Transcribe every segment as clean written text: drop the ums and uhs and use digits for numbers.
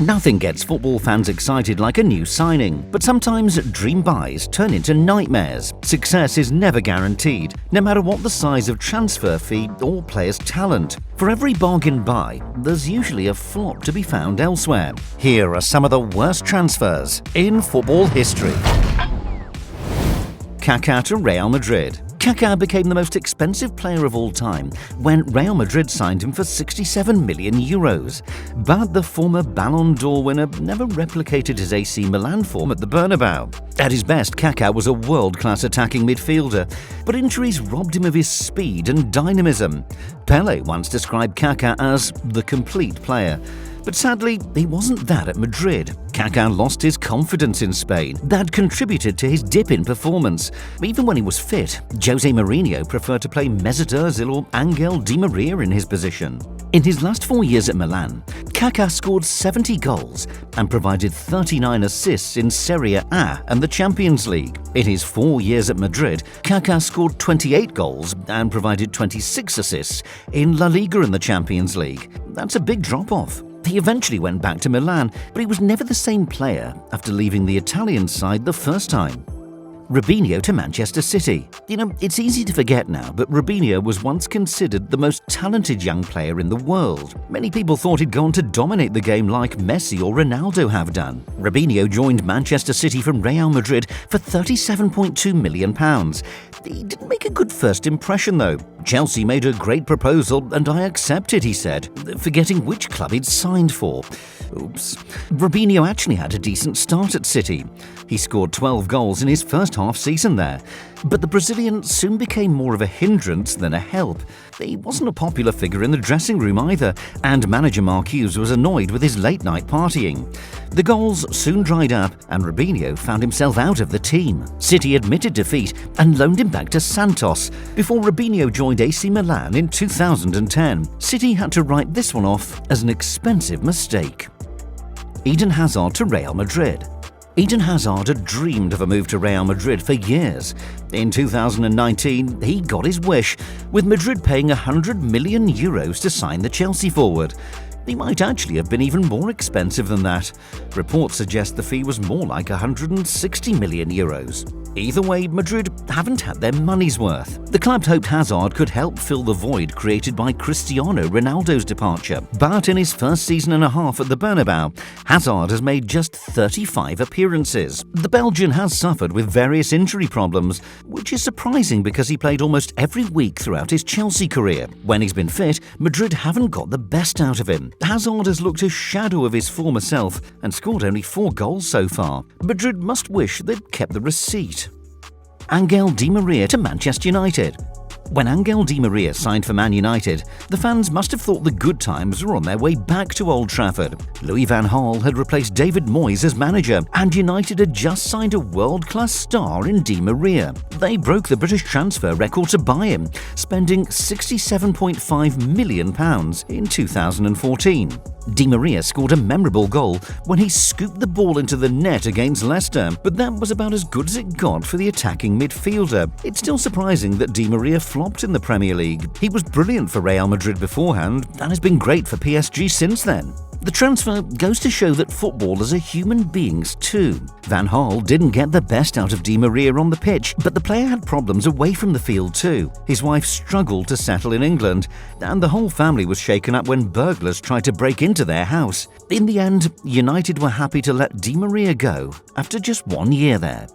Nothing gets football fans excited like a new signing, but sometimes dream buys turn into nightmares. Success is never guaranteed, no matter what the size of transfer fee or player's talent. For every bargain buy, there's usually a flop to be found elsewhere. Here are some of the worst transfers in football history. Kaká to Real Madrid. Kaká became the most expensive player of all time when Real Madrid signed him for €67 million. But the former Ballon d'Or winner never replicated his AC Milan form at the Bernabeu. At his best, Kaká was a world-class attacking midfielder, but injuries robbed him of his speed and dynamism. Pelé once described Kaká as the complete player. But sadly, he wasn't that at Madrid. Kaká lost his confidence in Spain. That contributed to his dip in performance. Even when he was fit, Jose Mourinho preferred to play Mesut Ozil or Angel Di Maria in his position. In his last 4 years at Milan, Kaká scored 70 goals and provided 39 assists in Serie A and the Champions League. In his 4 years at Madrid, Kaká scored 28 goals and provided 26 assists in La Liga and the Champions League. That's a big drop-off. He eventually went back to Milan, but he was never the same player after leaving the Italian side the first time. Robinho to Manchester City. It's easy to forget now, but Robinho was once considered the most talented young player in the world. Many people thought he'd go on to dominate the game like Messi or Ronaldo have done. Robinho joined Manchester City from Real Madrid for £37.2 million. He didn't make a good first impression though. Chelsea made a great proposal and I accepted, he said, forgetting which club he'd signed for. Oops. Robinho actually had a decent start at City. He scored 12 goals in his first half season there, but the Brazilian soon became more of a hindrance than a help. He wasn't a popular figure in the dressing room either, and manager Mark Hughes was annoyed with his late-night partying. The goals soon dried up and Robinho found himself out of the team. City admitted defeat and loaned him back to Santos before Robinho joined AC Milan in 2010. City had to write this one off as an expensive mistake. Eden Hazard to Real Madrid. Eden Hazard had dreamed of a move to Real Madrid for years. In 2019, he got his wish, with Madrid paying €100 million to sign the Chelsea forward. He might actually have been even more expensive than that. Reports suggest the fee was more like €160 million. Either way, Madrid haven't had their money's worth. The club hoped Hazard could help fill the void created by Cristiano Ronaldo's departure. But in his first season and a half at the Bernabeu, Hazard has made just 35 appearances. The Belgian has suffered with various injury problems, which is surprising because he played almost every week throughout his Chelsea career. When he's been fit, Madrid haven't got the best out of him. Hazard has looked a shadow of his former self and scored only 4 goals so far. Madrid must wish they'd kept the receipt. Angel Di Maria to Manchester United. When Angel Di Maria signed for Man United, the fans must have thought the good times were on their way back to Old Trafford. Louis van Gaal had replaced David Moyes as manager, and United had just signed a world-class star in Di Maria. They broke the British transfer record to buy him, spending £67.5 million in 2014. Di Maria scored a memorable goal when he scooped the ball into the net against Leicester, but that was about as good as it got for the attacking midfielder. It's still surprising that Di Maria flopped in the Premier League. He was brilliant for Real Madrid beforehand and has been great for PSG since then. The transfer goes to show that footballers are human beings too. Van Gaal didn't get the best out of Di Maria on the pitch, but the player had problems away from the field too. His wife struggled to settle in England, and the whole family was shaken up when burglars tried to break into their house. In the end, United were happy to let Di Maria go after just 1 year there.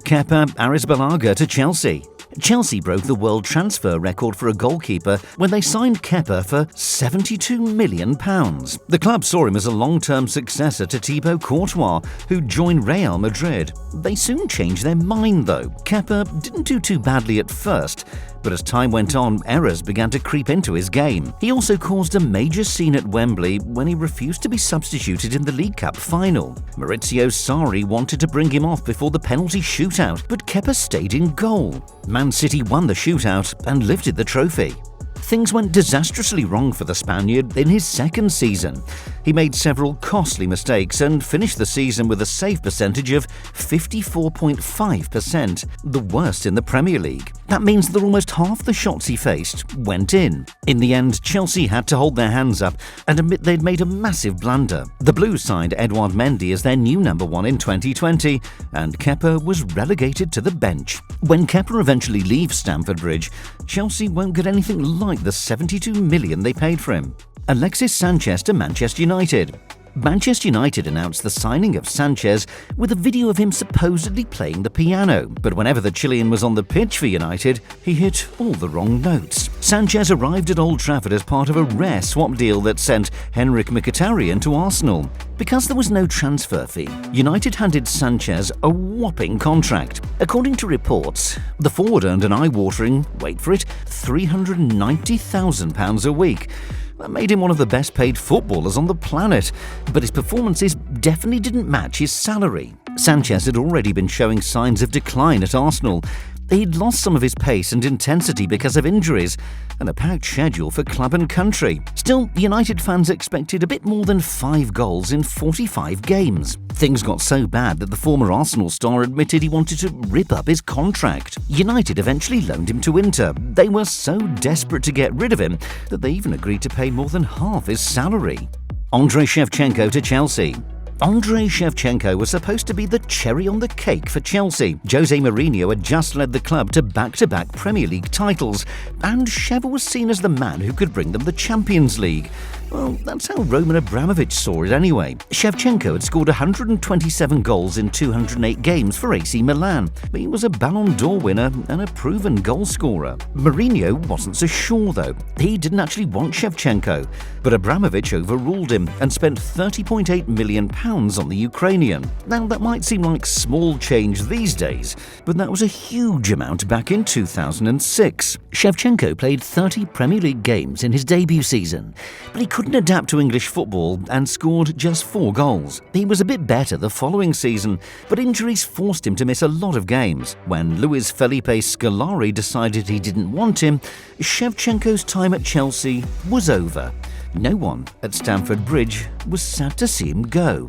Kepa Arrizabalaga to Chelsea. Chelsea broke the world transfer record for a goalkeeper when they signed Kepa for £72 million. The club saw him as a long-term successor to Thibaut Courtois, who joined Real Madrid. They soon changed their mind though. Kepa didn't do too badly at first, but as time went on, errors began to creep into his game. He also caused a major scene at Wembley when he refused to be substituted in the League Cup final. Maurizio Sarri wanted to bring him off before the penalty shootout, but Kepa stayed in goal. Man City won the shootout and lifted the trophy. Things went disastrously wrong for the Spaniard in his second season. He made several costly mistakes and finished the season with a save percentage of 54.5%, the worst in the Premier League. That means that almost half the shots he faced went in. In the end, Chelsea had to hold their hands up and admit they'd made a massive blunder. The Blues signed Edouard Mendy as their new number one in 2020, and Kepa was relegated to the bench. When Kepa eventually leaves Stamford Bridge, Chelsea won't get anything like the $72 million they paid for him. Alexis Sanchez to Manchester United. Manchester United announced the signing of Sanchez with a video of him supposedly playing the piano, but whenever the Chilean was on the pitch for United, he hit all the wrong notes. Sanchez arrived at Old Trafford as part of a rare swap deal that sent Henrik Mkhitaryan to Arsenal. Because there was no transfer fee, United handed Sanchez a whopping contract. According to reports, the forward earned an eye-watering, wait for it, £390,000 a week. That made him one of the best-paid footballers on the planet, but his performances definitely didn't match his salary. Sanchez had already been showing signs of decline at Arsenal. He'd lost some of his pace and intensity because of injuries and a packed schedule for club and country. Still, United fans expected a bit more than 5 goals in 45 games. Things got so bad that the former Arsenal star admitted he wanted to rip up his contract. United eventually loaned him to Inter. They were so desperate to get rid of him that they even agreed to pay more than half his salary. Andreichevchenko to Chelsea. Andreichevchenko was supposed to be the cherry on the cake for Chelsea. Jose Mourinho had just led the club to back-to-back Premier League titles, and Shev was seen as the man who could bring them the Champions League. Well, that's how Roman Abramovich saw it anyway. Shevchenko had scored 127 goals in 208 games for AC Milan. He was a Ballon d'Or winner and a proven goal scorer. Mourinho wasn't so sure though. He didn't actually want Shevchenko, but Abramovich overruled him and spent £30.8 million on the Ukrainian. Now that might seem like small change these days, but that was a huge amount back in 2006. Shevchenko played 30 Premier League games in his debut season, but he couldn't adapt to English football and scored just 4 goals. He was a bit better the following season, but injuries forced him to miss a lot of games. When Luis Felipe Scolari decided he didn't want him, Shevchenko's time at Chelsea was over. No one at Stamford Bridge was sad to see him go.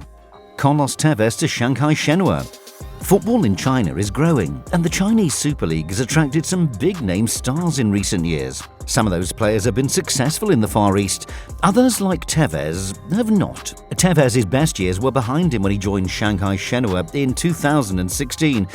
Carlos Tevez to Shanghai Shenhua. Football in China is growing, and the Chinese Super League has attracted some big-name stars in recent years. Some of those players have been successful in the Far East. Others, like Tevez, have not. Tevez's best years were behind him when he joined Shanghai Shenhua in 2016.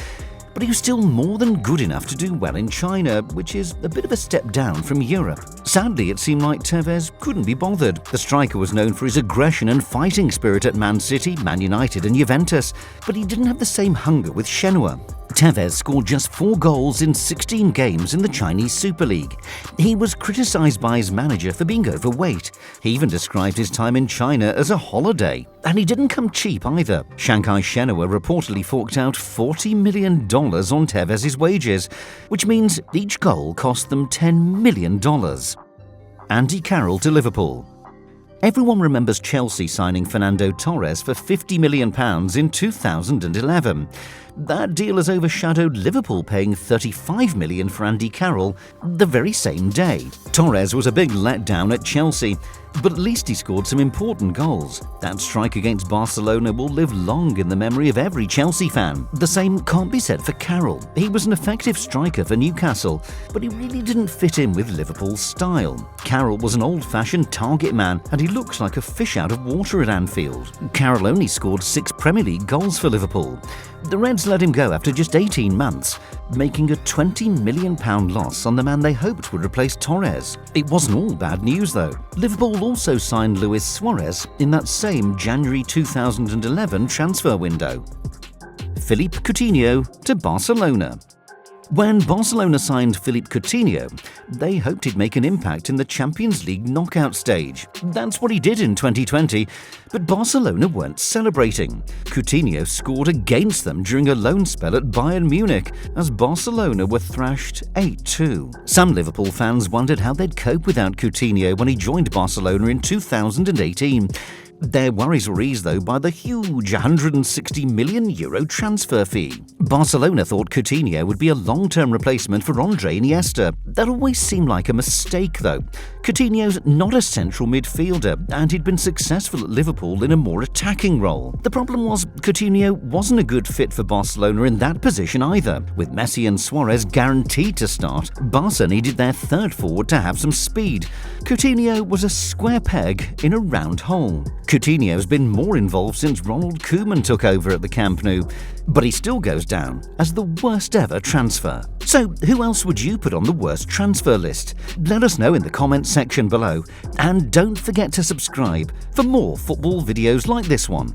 But he was still more than good enough to do well in China, which is a bit of a step down from Europe. Sadly, it seemed like Tevez couldn't be bothered. The striker was known for his aggression and fighting spirit at Man City, Man United and Juventus, but he didn't have the same hunger with Shenhua. Tevez scored just 4 goals in 16 games in the Chinese Super League. He was criticised by his manager for being overweight. He even described his time in China as a holiday. And he didn't come cheap either. Shanghai Shenhua reportedly forked out $40 million on Tevez's wages, which means each goal cost them $10 million. Andy Carroll to Liverpool. Everyone remembers Chelsea signing Fernando Torres for £50 million in 2011. That deal has overshadowed Liverpool paying $35 million for Andy Carroll the very same day. Torres was a big letdown at Chelsea, but at least he scored some important goals. That strike against Barcelona will live long in the memory of every Chelsea fan. The same can't be said for Carroll. He was an effective striker for Newcastle, but he really didn't fit in with Liverpool's style. Carroll was an old-fashioned target man, and he looked like a fish out of water at Anfield. Carroll only scored 6 Premier League goals for Liverpool. The Reds let him go after just 18 months, making a £20 million loss on the man they hoped would replace Torres. It wasn't all bad news though. Liverpool also signed Luis Suarez in that same January 2011 transfer window. Philippe Coutinho to Barcelona. When Barcelona signed Philippe Coutinho, they hoped he'd make an impact in the Champions League knockout stage. That's what he did in 2020, but Barcelona weren't celebrating. Coutinho scored against them during a loan spell at Bayern Munich, as Barcelona were thrashed 8-2. Some Liverpool fans wondered how they'd cope without Coutinho when he joined Barcelona in 2018. Their worries were eased, though, by the huge €160 million transfer fee. Barcelona thought Coutinho would be a long-term replacement for Andre Iniesta. That always seemed like a mistake, though. Coutinho's not a central midfielder, and he'd been successful at Liverpool in a more attacking role. The problem was Coutinho wasn't a good fit for Barcelona in that position either. With Messi and Suarez guaranteed to start, Barca needed their third forward to have some speed. Coutinho was a square peg in a round hole. Coutinho's been more involved since Ronald Koeman took over at the Camp Nou, but he still goes down as the worst ever transfer. So who else would you put on the worst transfer list? Let us know in the comments section below, and don't forget to subscribe for more football videos like this one.